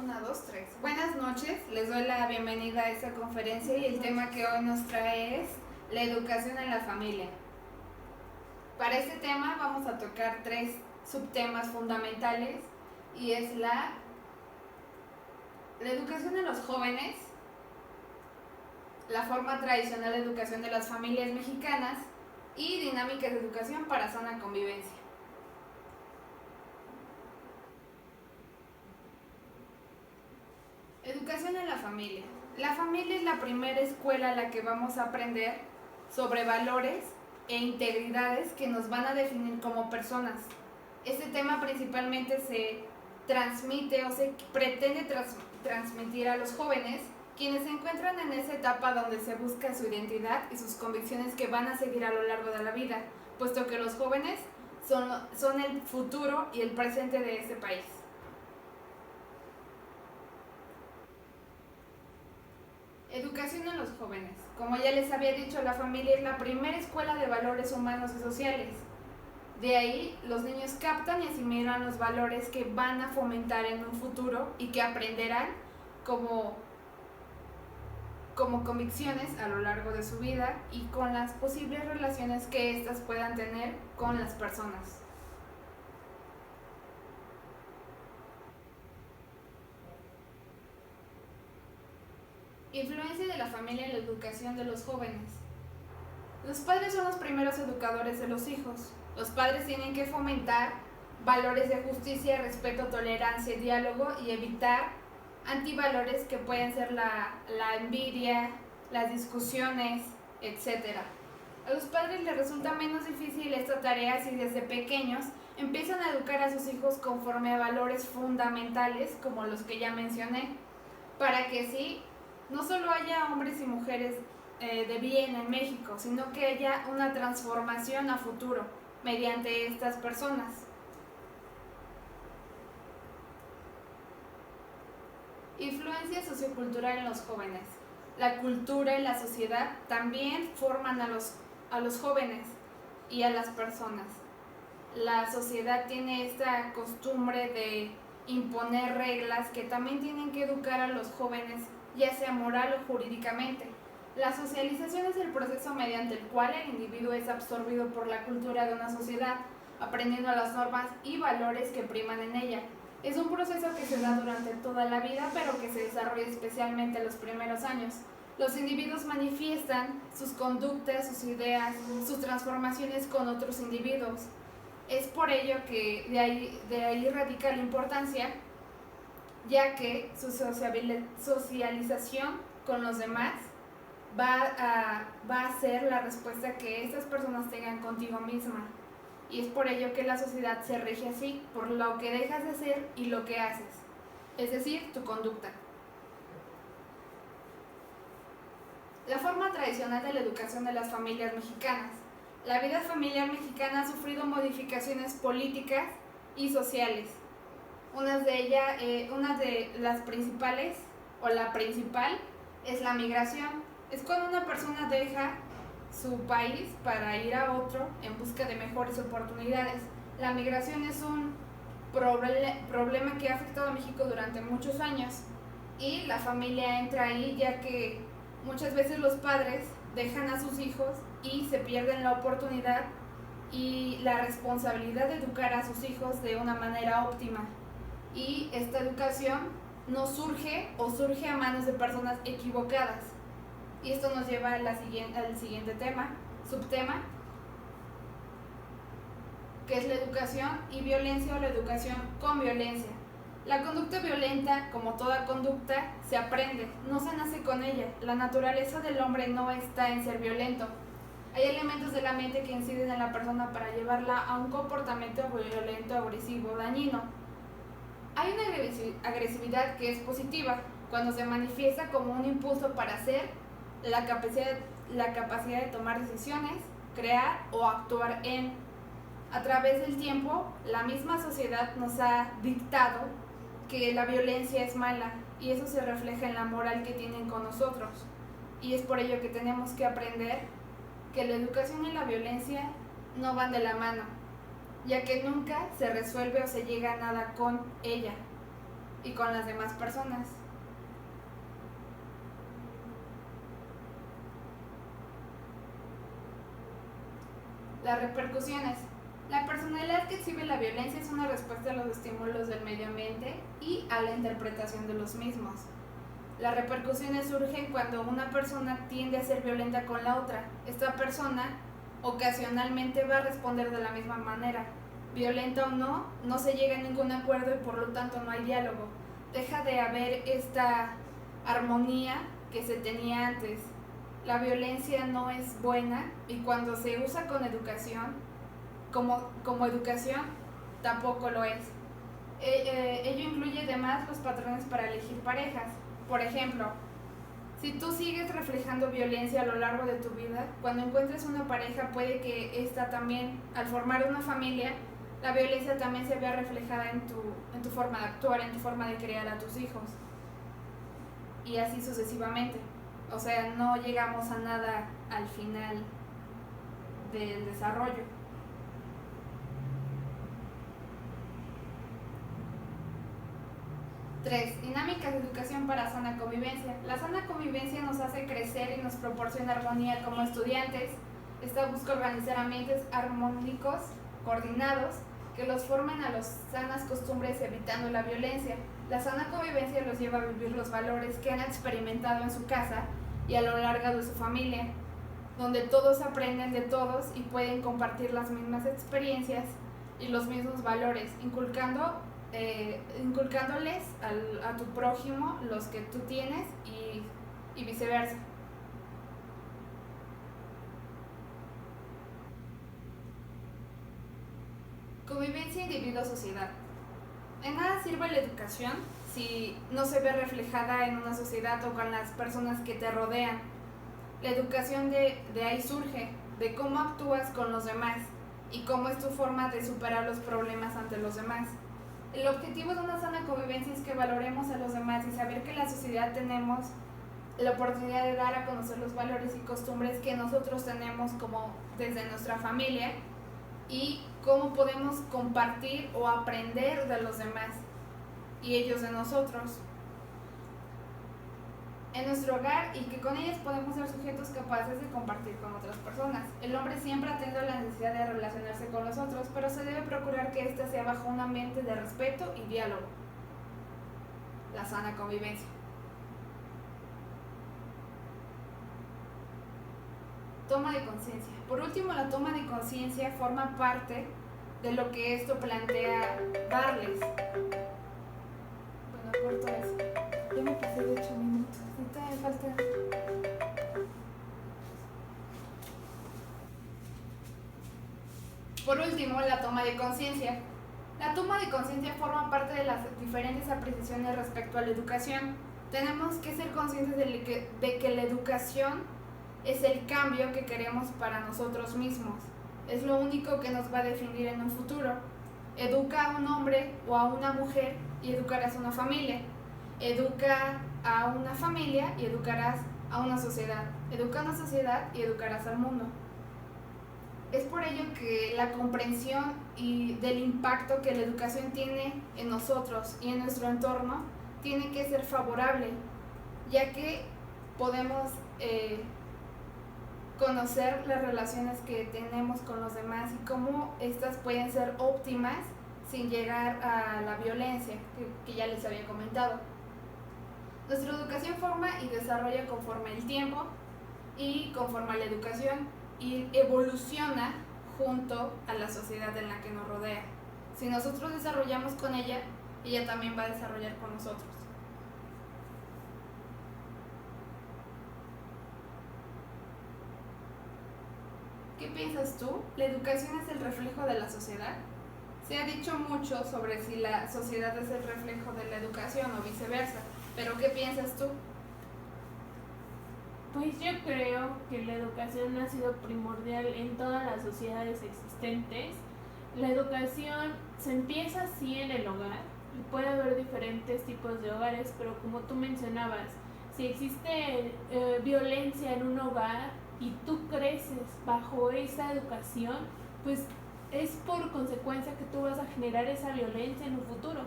Una, dos, tres. Buenas noches, les doy la bienvenida a esta conferencia y el tema que hoy nos trae es la educación en la familia. Para este tema vamos a tocar tres subtemas fundamentales y es la educación de los jóvenes, la forma tradicional de educación de las familias mexicanas y dinámicas de educación para sana convivencia. Educación en la familia. La familia es la primera escuela en la que vamos a aprender sobre valores e integridades que nos van a definir como personas. Este tema principalmente se transmite o se pretende transmitir a los jóvenes, quienes se encuentran en esa etapa donde se busca su identidad y sus convicciones que van a seguir a lo largo de la vida, puesto que los jóvenes son el futuro y el presente de este país. Educación a los jóvenes. Como ya les había dicho, la familia es la primera escuela de valores humanos y sociales. De ahí, los niños captan y asimilan los valores que van a fomentar en un futuro y que aprenderán como convicciones a lo largo de su vida y con las posibles relaciones que éstas puedan tener con las personas. Influencia de la familia en la educación de los jóvenes. Los padres son los primeros educadores de los hijos. Los padres tienen que fomentar valores de justicia, respeto, tolerancia, diálogo y evitar antivalores que pueden ser la envidia, las discusiones, etc. A los padres les resulta menos difícil esta tarea si desde pequeños empiezan a educar a sus hijos conforme a valores fundamentales como los que ya mencioné, para que sí no solo haya hombres y mujeres de bien en México, sino que haya una transformación a futuro mediante estas personas. Influencia sociocultural en los jóvenes. La cultura y la sociedad también forman a los jóvenes y a las personas. La sociedad tiene esta costumbre de imponer reglas que también tienen que educar a los jóvenes, ya sea moral o jurídicamente. La socialización es el proceso mediante el cual el individuo es absorbido por la cultura de una sociedad, aprendiendo las normas y valores que priman en ella. Es un proceso que se da durante toda la vida, pero que se desarrolla especialmente en los primeros años. Los individuos manifiestan sus conductas, sus ideas, sus transformaciones con otros individuos. Es por ello que de ahí radica la importancia, ya que su socialización con los demás va a ser la respuesta que estas personas tengan contigo misma. Y es por ello que la sociedad se rige así, por lo que dejas de hacer y lo que haces, es decir, tu conducta. La forma tradicional de la educación de las familias mexicanas. La vida familiar mexicana ha sufrido modificaciones políticas y sociales. Una de las principales, o la principal, es la migración. Es cuando una persona deja su país para ir a otro en busca de mejores oportunidades. La migración es un problema que ha afectado a México durante muchos años y la familia entra ahí, ya que muchas veces los padres dejan a sus hijos y se pierden la oportunidad y la responsabilidad de educar a sus hijos de una manera óptima. Y esta educación no surge o surge a manos de personas equivocadas. Y esto nos lleva al siguiente subtema, que es la educación y violencia o la educación con violencia. La conducta violenta, como toda conducta, se aprende, no se nace con ella. La naturaleza del hombre no está en ser violento. Hay elementos de la mente que inciden en la persona para llevarla a un comportamiento violento, agresivo, dañino. Hay una agresividad que es positiva, cuando se manifiesta como un impulso para hacer, la capacidad de tomar decisiones, crear o actuar en. A través del tiempo, la misma sociedad nos ha dictado que la violencia es mala y eso se refleja en la moral que tienen con nosotros. Y es por ello que tenemos que aprender que la educación y la violencia no van de la mano, ya que nunca se resuelve o se llega a nada con ella. y con las demás personas. Las repercusiones. La personalidad que exhibe la violencia es una respuesta a los estímulos del medio ambiente y a la interpretación de los mismos. Las repercusiones surgen cuando una persona tiende a ser violenta con la otra. Esta persona ocasionalmente va a responder de la misma manera. Violenta o no, no se llega a ningún acuerdo y por lo tanto no hay diálogo. Deja de haber esta armonía que se tenía antes. La violencia no es buena y cuando se usa con educación, como educación, tampoco lo es. Ello incluye además los patrones para elegir parejas. Por ejemplo, si tú sigues reflejando violencia a lo largo de tu vida, cuando encuentres una pareja puede que esta también, al formar una familia, la violencia también se vea reflejada en tu forma de actuar, en tu forma de criar a tus hijos. Y así sucesivamente. O sea, no llegamos a nada al final del desarrollo. Tres, dinámicas de educación para sana convivencia. La sana convivencia nos hace crecer y nos proporciona armonía como estudiantes. Esta busca organizar ambientes armónicos, coordinados, que los formen a las sanas costumbres evitando la violencia. La sana convivencia los lleva a vivir los valores que han experimentado en su casa y a lo largo de su familia, donde todos aprenden de todos y pueden compartir las mismas experiencias y los mismos valores, inculcándoles a tu prójimo los que tú tienes y viceversa. Convivencia individuo-sociedad. En nada sirve la educación si no se ve reflejada en una sociedad o con las personas que te rodean. La educación de ahí surge, de cómo actúas con los demás y cómo es tu forma de superar los problemas ante los demás. El objetivo de una sana convivencia es que valoremos a los demás y saber que en la sociedad tenemos la oportunidad de dar a conocer los valores y costumbres que nosotros tenemos como desde nuestra familia y cómo podemos compartir o aprender de los demás y ellos de nosotros en nuestro hogar y que con ellos podemos ser sujetos capaces de compartir con otras personas. El hombre siempre ha tenido la necesidad de relacionarse con los otros, pero se debe procurar que éste sea bajo un ambiente de respeto y diálogo. La sana convivencia. Toma de conciencia. Por último, la toma de conciencia forma parte de lo que esto plantea darles. Bueno, corto eso. Ya me pasé de 8 minutos. Ahorita me falta. Por último, la toma de conciencia. La toma de conciencia forma parte de las diferentes apreciaciones respecto a la educación. Tenemos que ser conscientes de que la educación es el cambio que queremos para nosotros mismos. Es lo único que nos va a definir en un futuro. Educa a un hombre o a una mujer y educarás a una familia. Educa a una familia y educarás a una sociedad. Educa a una sociedad y educarás al mundo. Es por ello que la comprensión del impacto que la educación tiene en nosotros y en nuestro entorno tiene que ser favorable, ya que podemos conocer las relaciones que tenemos con los demás y cómo estas pueden ser óptimas sin llegar a la violencia que ya les había comentado. Nuestra educación forma y desarrolla conforme el tiempo y conforme a la educación y evoluciona junto a la sociedad en la que nos rodea. Si nosotros desarrollamos con ella, ella también va a desarrollar con nosotros. ¿Qué piensas tú? ¿La educación es el reflejo de la sociedad? Se ha dicho mucho sobre si la sociedad es el reflejo de la educación o viceversa, pero ¿qué piensas tú? Pues yo creo que la educación ha sido primordial en todas las sociedades existentes. La educación se empieza así en el hogar y puede haber diferentes tipos de hogares, pero como tú mencionabas, si existe violencia en un hogar y tú creces bajo esa educación, pues es por consecuencia que tú vas a generar esa violencia en un futuro.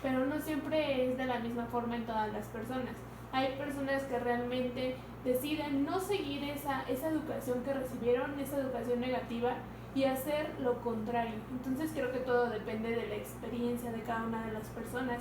pero no siempre es de la misma forma en todas las personas. Hay personas que realmente deciden no seguir esa educación que recibieron, esa educación negativa, y hacer lo contrario. Entonces creo que todo depende de la experiencia de cada una de las personas.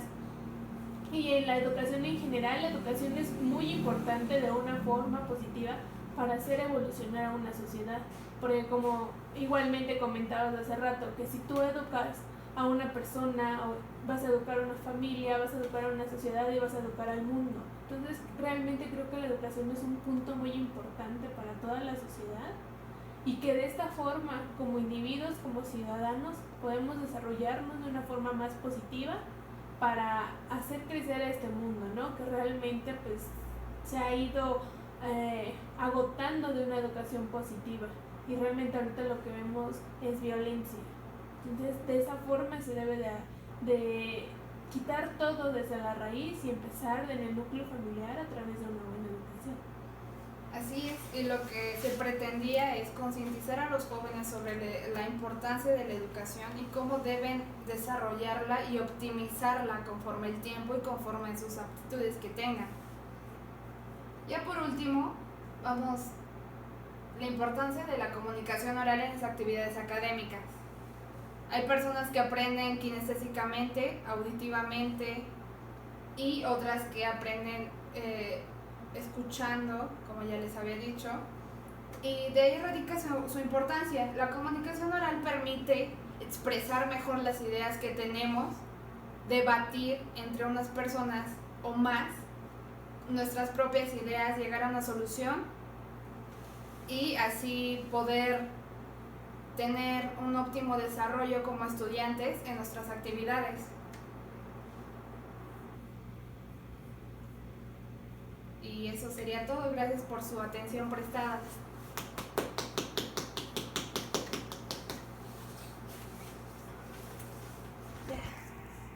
Y en la educación en general, la educación es muy importante de una forma positiva para hacer evolucionar a una sociedad. Porque como igualmente comentabas hace rato, que si tú educas a una persona, o vas a educar a una familia, vas a educar a una sociedad y vas a educar al mundo. Entonces realmente creo que la educación es un punto muy importante para toda la sociedad, y que de esta forma, como individuos, como ciudadanos, podemos desarrollarnos de una forma más positiva para hacer crecer a este mundo, ¿no? Que realmente pues se ha ido agotando de una educación positiva, y realmente ahorita lo que vemos es violencia. Entonces de esa forma se debe de quitar todo desde la raíz y empezar en el núcleo familiar a través de una buena educación. Así es, y lo que se pretendía es concientizar a los jóvenes sobre la importancia de la educación y cómo deben desarrollarla y optimizarla conforme el tiempo y conforme sus aptitudes que tengan. Ya por último, la importancia de la comunicación oral en las actividades académicas. Hay personas que aprenden kinestésicamente, auditivamente, y otras que aprenden escuchando, como ya les había dicho, y de ahí radica su importancia. La comunicación oral permite expresar mejor las ideas que tenemos, debatir entre unas personas o más nuestras propias ideas, llegar a una solución y así poder tener un óptimo desarrollo como estudiantes en nuestras actividades. Y eso sería todo. Gracias por su atención prestada.